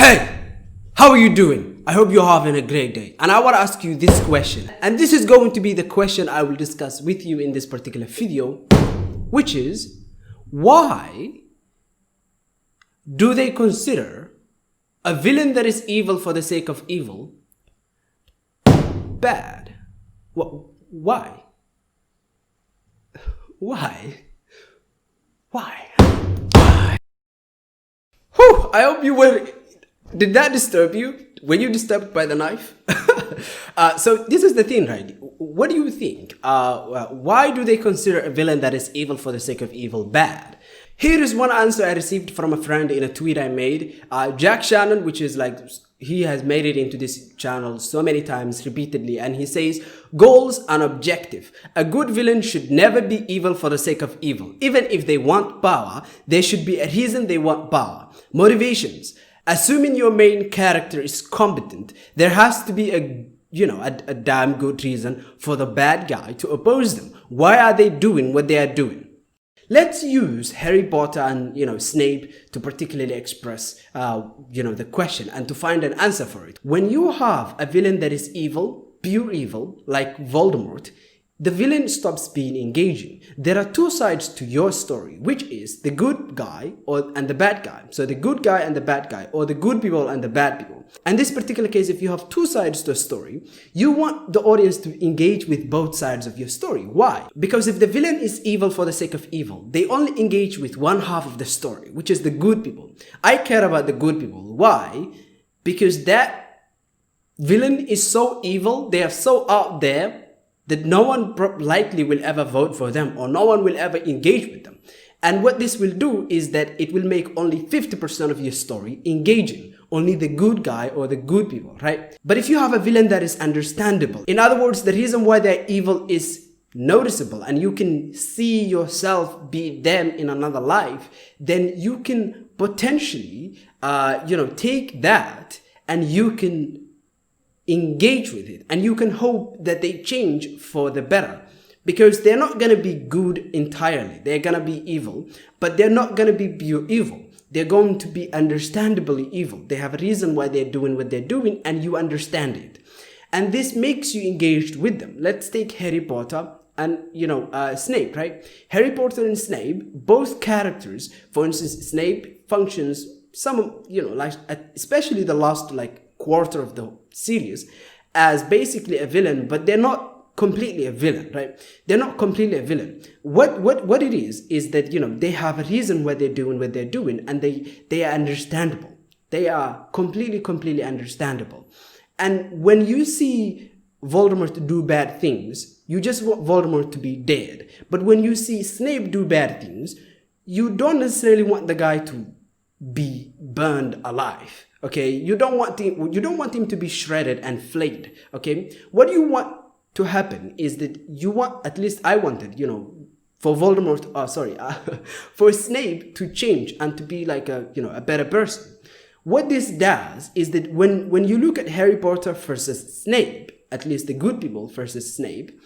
Hey, how are you doing? I hope you're having a great day. And I want to ask you this question. And this is going to be the question I will discuss with you in this particular video, which is, why do they consider a villain that is evil for the sake of evil bad? Why? Why? Why? Whew, I hope you were... Did that disturb you? Were you disturbed by the knife? So this is the thing, right? What do you think? Why do they consider a villain that is evil for the sake of evil bad? Here is one answer I received from a friend in a tweet I made. Jack Shannon, which is like, he has made it into this channel so many times repeatedly, and he says, goals and objective. A good villain should never be evil for the sake of evil. Even if they want power, there should be a reason they want power. Motivations. Assuming your main character is competent, there has to be a damn good reason for the bad guy to oppose them. Why are they doing what they are doing? Let's use Harry Potter and, Snape to particularly express, the question and to find an answer for it. When you have a villain that is evil, pure evil, like Voldemort, the villain stops being engaging. There are two sides to your story, which is the good guy and the bad guy. So the good guy and the bad guy, or the good people and the bad people. In this particular case, if you have two sides to a story, you want the audience to engage with both sides of your story. Why? Because if the villain is evil for the sake of evil, they only engage with one half of the story, which is the good people. I care about the good people. Why? Because that villain is so evil, they are so out there, that no one likely will ever vote for them, or no one will ever engage with them. And what this will do is that it will make only 50% of your story engaging, only the good guy or the good people, right? But if you have a villain that is understandable, in other words, the reason why they're evil is noticeable and you can see yourself be them in another life, then you can potentially, take that and you can engage with it, and you can hope that they change for the better, because they're not going to be good entirely. They're going to be evil, but they're not going to be pure evil. They're going to be understandably evil. They have a reason why they're doing what they're doing, and you understand it, and this makes you engaged with them. Let's take Harry Potter and Snape, right? Harry Potter and Snape, both characters. For instance, Snape functions especially the last quarter of the series as basically a villain, but they're not completely a villain, right? They're not completely a villain. What it is that they have a reason why they're doing what they're doing, and they are understandable. They are completely understandable. And when you see Voldemort do bad things, you just want Voldemort to be dead. But when you see Snape do bad things, you don't necessarily want the guy to be burned alive. Okay, you don't want him to be shredded and flayed. Okay, what you want to happen is that you want, at least I wanted, for Voldemort, for Snape to change and to be like a better person. What this does is that when you look at Harry Potter versus Snape, at least the good people versus Snape,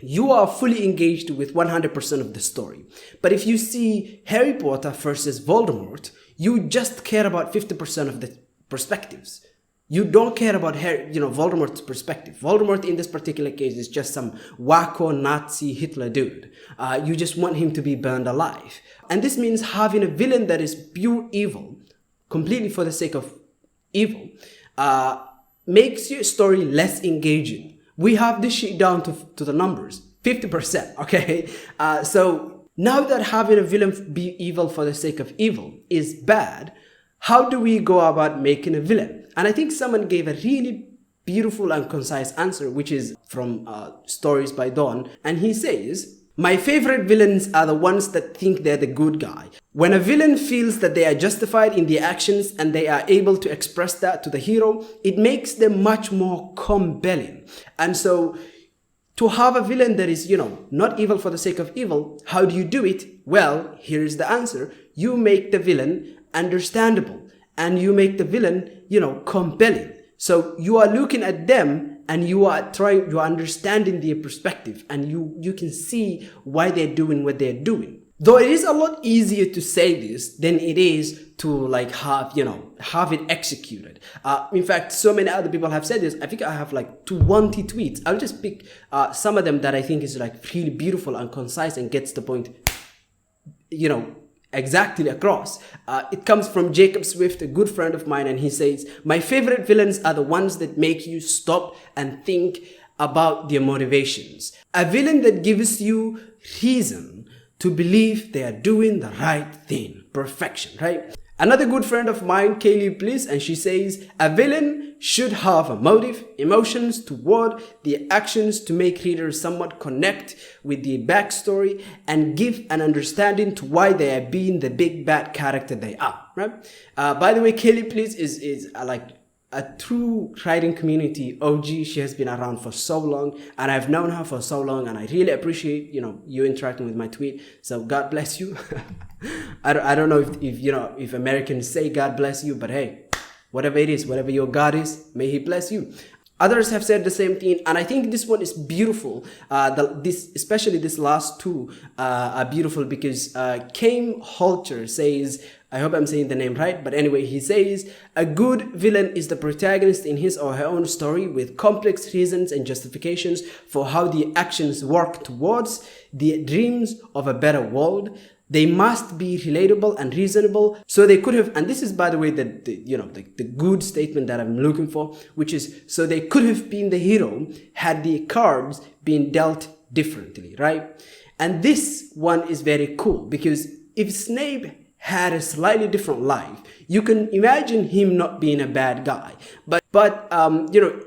you are fully engaged with 100% of the story. But if you see Harry Potter versus Voldemort, you just care about 50% of the perspectives. You don't care about Voldemort's perspective. Voldemort in this particular case is just some wacko Nazi Hitler dude. You just want him to be burned alive. And this means having a villain that is pure evil, completely for the sake of evil, makes your story less engaging. We have this shit down to the numbers, 50%, okay? So now that having a villain be evil for the sake of evil is bad, how do we go about making a villain? And I think someone gave a really beautiful and concise answer, which is from Stories by Dawn. And he says, my favorite villains are the ones that think they're the good guy. When a villain feels that they are justified in their actions and they are able to express that to the hero, it makes them much more compelling. And so to have a villain that is, not evil for the sake of evil, how do you do it? Well, here's the answer. You make the villain understandable, and you make the villain, compelling. So you are looking at them and you are understanding their perspective, and you can see why they're doing what they're doing. Though it is a lot easier to say this than it is to like have, have it executed. In fact, so many other people have said this. I think I have like 20 tweets. I'll just pick some of them that I think is like really beautiful and concise and gets the point, exactly across. It comes from Jacob Swift, a good friend of mine, and he says, "My favorite villains are the ones that make you stop and think about their motivations. A villain that gives you reason to believe they are doing the right thing." Perfection, right? Another good friend of mine, Kaylee Bliss, and she says, "A villain should have a motive, emotions toward the actions to make readers somewhat connect with the backstory and give an understanding to why they are being the big bad character they are," right? By the way, Kaylee Bliss is like a true writing community OG. She has been around for so long, and I've known her for so long, and I really appreciate, you interacting with my tweet. So God bless you. I don't know if Americans say God bless you, but hey, whatever it is, whatever your God is, may he bless you. Others have said the same thing, and I think this one is beautiful. Especially this last two are beautiful because Kame Holcher says, I hope I'm saying the name right, but anyway, he says, "A good villain is the protagonist in his or her own story with complex reasons and justifications for how the actions work towards the dreams of a better world. They must be relatable and reasonable, so they could have," and this is, by the way, the good statement that I'm looking for, which is, so they could have been the hero had the cards been dealt differently, right? And this one is very cool because if Snape had a slightly different life, you can imagine him not being a bad guy, but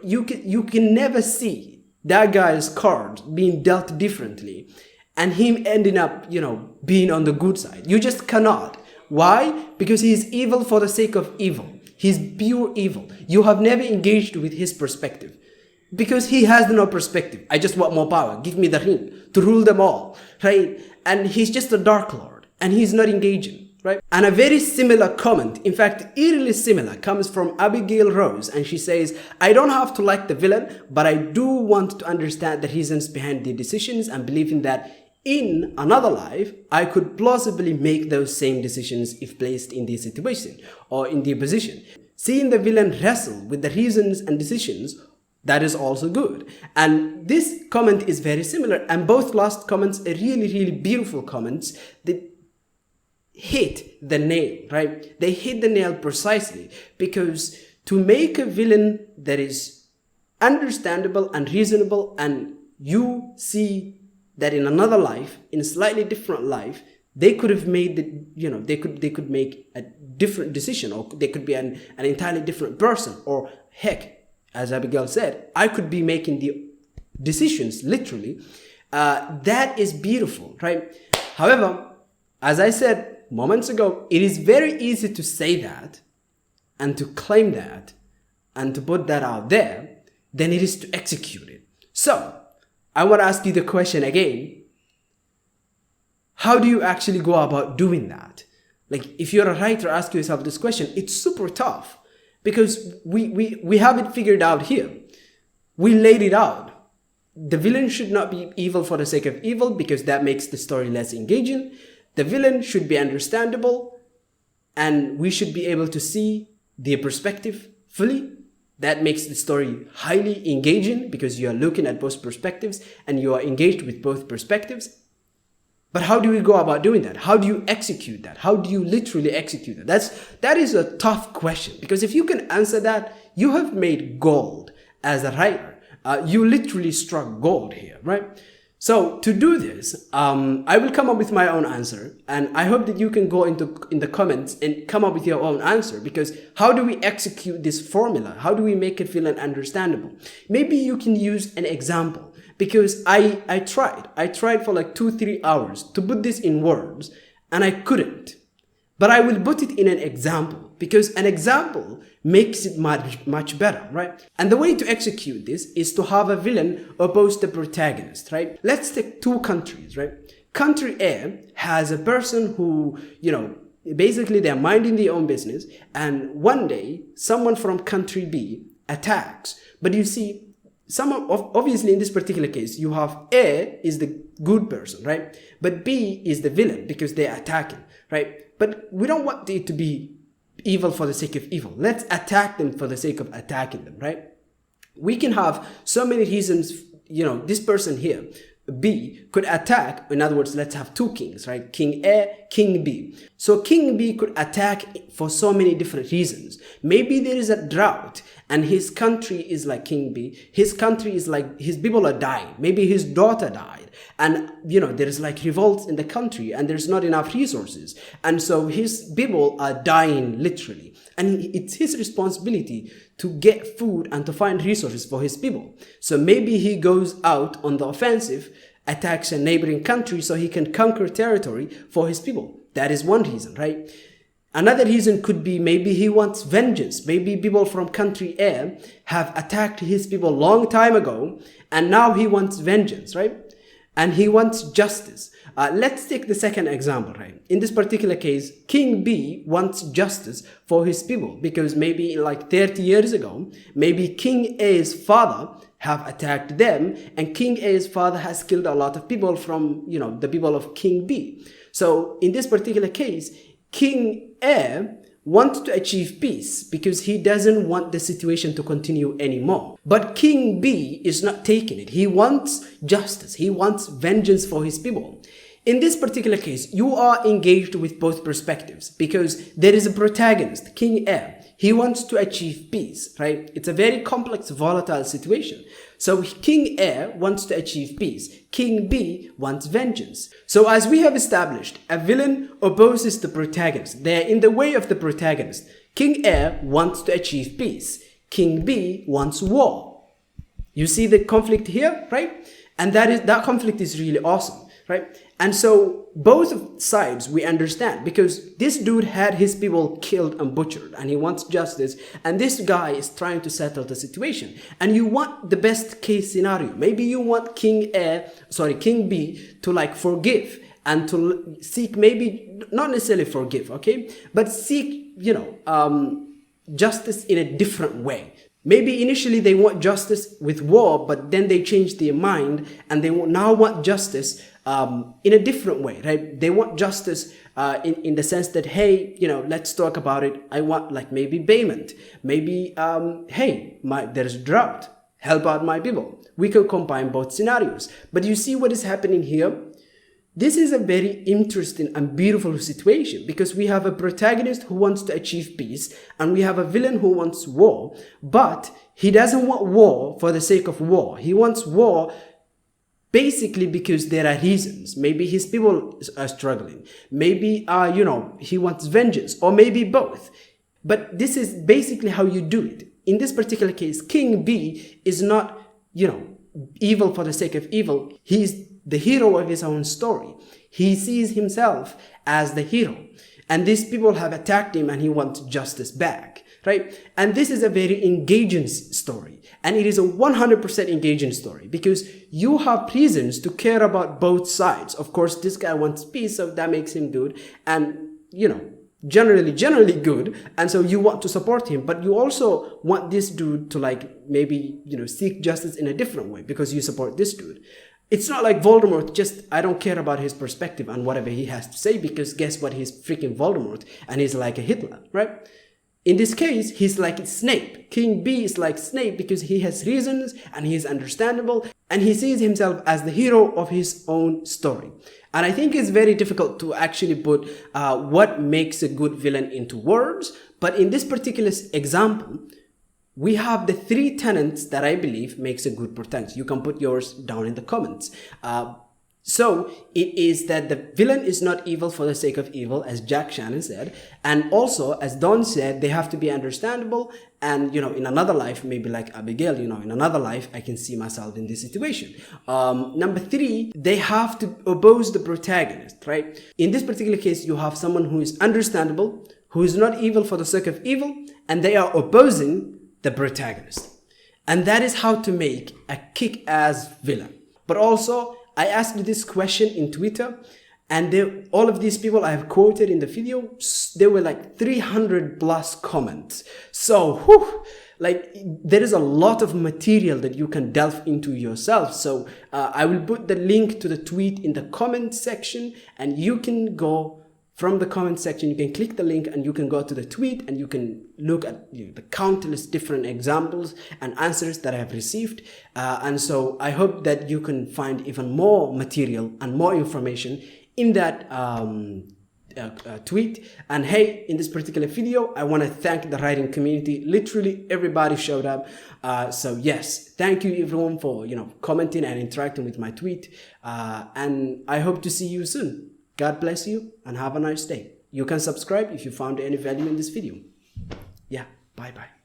you can never see that guy's cards being dealt differently and him ending up, being on the good side. You just cannot. Why? Because he's evil for the sake of evil. He's pure evil. You have never engaged with his perspective because he has no perspective. I just want more power. Give me the ring to rule them all, right? And he's just a Dark Lord and he's not engaging. Right? And a very similar comment, in fact, eerily similar, comes from Abigail Rose, and she says, "I don't have to like the villain, but I do want to understand the reasons behind the decisions and believing that in another life, I could plausibly make those same decisions if placed in the situation or in the position. Seeing the villain wrestle with the reasons and decisions, that is also good." And this comment is very similar, and both last comments are really, really beautiful comments that hit the nail, right? They hit the nail precisely because to make a villain that is understandable and reasonable, and you see that in another life, in a slightly different life, they could have made they could make a different decision, or they could be an entirely different person, or heck, as Abigail said, I could be making the decisions literally. That is beautiful, right? However, as I said moments ago, it is very easy to say that and to claim that and to put that out there than it is to execute it. So I want to ask you the question again. How do you actually go about doing that? Like, if you're a writer, ask yourself this question. It's super tough because we have it figured out here. We laid it out. The villain should not be evil for the sake of evil because that makes the story less engaging. The villain should be understandable, and we should be able to see their perspective fully. That makes the story highly engaging because you are looking at both perspectives and you are engaged with both perspectives. But how do we go about doing that? How do you execute that? How do you literally execute that? That is a tough question, because if you can answer that, you have made gold as a writer. You literally struck gold here, right? So to do this, I will come up with my own answer, and I hope that you can go in the comments and come up with your own answer, because how do we execute this formula? How do we make it feel understandable? Maybe you can use an example, because I tried for like 2-3 hours to put this in words, and I couldn't. But I will put it in an example, because an example makes it much better, right? And the way to execute this is to have a villain oppose the protagonist, right? Let's take two countries, right? Country A has a person who, basically they're minding their own business, and one day someone from country B attacks. But you see, Obviously in this particular case, you have A is the good person, right? But B is the villain because they're attacking, right? But we don't want it to be evil for the sake of evil. Let's attack them for the sake of attacking them, right? We can have so many reasons, this person here, B, could attack. In other words, let's have two kings, right? King A, King B. So King B could attack for so many different reasons. Maybe there is a drought and his country is like King B. His country is like, his people are dying. Maybe his daughter died. And, there is like revolts in the country and there's not enough resources. And so his people are dying literally. And it's his responsibility to get food and to find resources for his people. So maybe he goes out on the offensive, attacks a neighboring country so he can conquer territory for his people. That is one reason, right? Another reason could be maybe he wants vengeance. Maybe people from country A have attacked his people a long time ago and now he wants vengeance, right? And he wants justice. Let's take the second example, right? In this particular case, King B wants justice for his people because maybe like 30 years ago, maybe King A's father have attacked them and King A's father has killed a lot of people from, the people of King B. So in this particular case, King A wants to achieve peace because he doesn't want the situation to continue anymore. But King B is not taking it. He wants justice. He wants vengeance for his people. In this particular case, you are engaged with both perspectives because there is a protagonist, King A. He wants to achieve peace, right? It's a very complex, volatile situation. So King A wants to achieve peace. King B wants vengeance. So as we have established, a villain opposes the protagonist. They are in the way of the protagonist. King A wants to achieve peace. King B wants war. You see the conflict here, right? And that conflict is really awesome, right? And so both sides we understand because this dude had his people killed and butchered and he wants justice and this guy is trying to settle the situation and you want the best case scenario. Maybe you want King B to like forgive and to seek, maybe not necessarily forgive, okay, but seek, justice in a different way. Maybe initially they want justice with war, but then they change their mind and they now want justice in a different way, right? They want justice in the sense that, hey, let's talk about it. I want like maybe payment. Maybe, hey, there's drought. Help out my people. We can combine both scenarios. But you see what is happening here? This is a very interesting and beautiful situation because we have a protagonist who wants to achieve peace and we have a villain who wants war, but he doesn't want war for the sake of war. He wants war basically because there are reasons. Maybe his people are struggling. Maybe, he wants vengeance or maybe both. But this is basically how you do it. In this particular case, King B is not, evil for the sake of evil. He's the hero of his own story. He sees himself as the hero. And these people have attacked him and he wants justice back, right? And this is a very engaging story. And it is a 100% engaging story because you have reasons to care about both sides. Of course, this guy wants peace, so that makes him good. And, generally good. And so you want to support him, but you also want this dude to maybe, seek justice in a different way because you support this dude. It's not like Voldemort, I don't care about his perspective and whatever he has to say because guess what? He's freaking Voldemort and he's like a Hitler, right? In this case, he's like Snape. King B is like Snape because he has reasons and he's understandable and he sees himself as the hero of his own story. And I think it's very difficult to actually put what makes a good villain into words. But in this particular example, we have the 3 tenets that I believe makes a good protagonist. You can put yours down in the comments. So it is that the villain is not evil for the sake of evil, as Jack Shannon said. And also, as Don said, they have to be understandable. And, in another life, maybe like Abigail, in another life, I can see myself in this situation. Number 3, they have to oppose the protagonist, right? In this particular case, you have someone who is understandable, who is not evil for the sake of evil, and they are opposing the protagonist. And that is how to make a kick-ass villain. But also, I asked this question in Twitter and all of these people I have quoted in the video, there were like 300 plus comments. So, like there is a lot of material that you can delve into yourself. So I will put the link to the tweet in the comment section, and you can go from the comment section, you can click the link and you can go to the tweet and you can look at the countless different examples and answers that I have received. And so I hope that you can find even more material and more information in that tweet. And hey, in this particular video, I want to thank the writing community. Literally everybody showed up. So yes, thank you everyone for commenting and interacting with my tweet. And I hope to see you soon. God bless you and have a nice day. You can subscribe if you found any value in this video. Yeah, bye-bye.